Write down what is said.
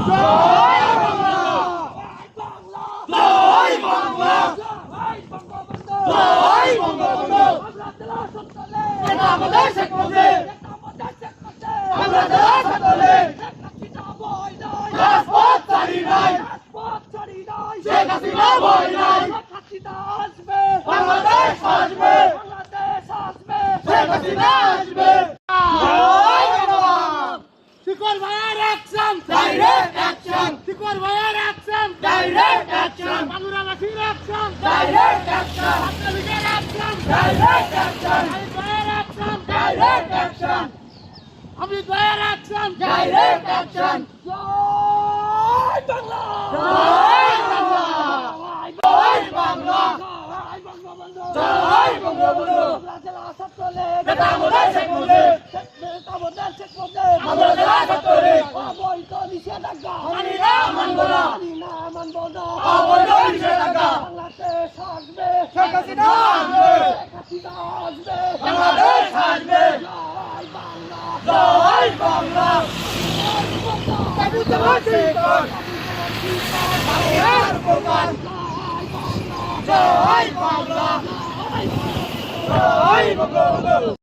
জয় বাংলা, জয় বঙ্গবন্ধু, এটা আমাদের শেখ মুজিব, আমরা যারা ছাত্রলে রাজপথ ছাড়ি নাই, শেখ হাসিনা ভয় নাই, বাংলাদেশ আসবে, শেখ হাসিনা আসবে। শিকর ভাইয়ের অ্যাকশন, ডাইরেক্ট অ্যাকশন, শিকর ভাইয়ের অ্যাকশন, ডাইরেক্ট অ্যাকশন, বাংলাদেশের অ্যাকশন, ডাইরেক্ট অ্যাকশন, ছাত্রলীগের অ্যাকশন, ডাইরেক্ট অ্যাকশন, ভাইয়ের অ্যাকশন, ডাইরেক্ট অ্যাকশন, আমি ভাইয়ের অ্যাকশন, ডাইরেক্ট অ্যাকশন। জয় বাংলা, জয় বাংলা, জয় বাংলা, জয় বঙ্গবন্ধু, জয় বঙ্গবন্ধু, এটা আমাদের শেখ মুজিব, আমরা যারা ছাত্রলে অবৈধ নিষেধাজ্ঞা মানি না, মানব না, অবৈধ নিষেধাজ্ঞা, বাংলাদেশ আসবে, শেখ হাসিনা আসবে, বাংলাদেশ আসবে, জয় বাংলা, জয় বাংলা, জয় বাংলা, জয় বঙ্গবন্ধু।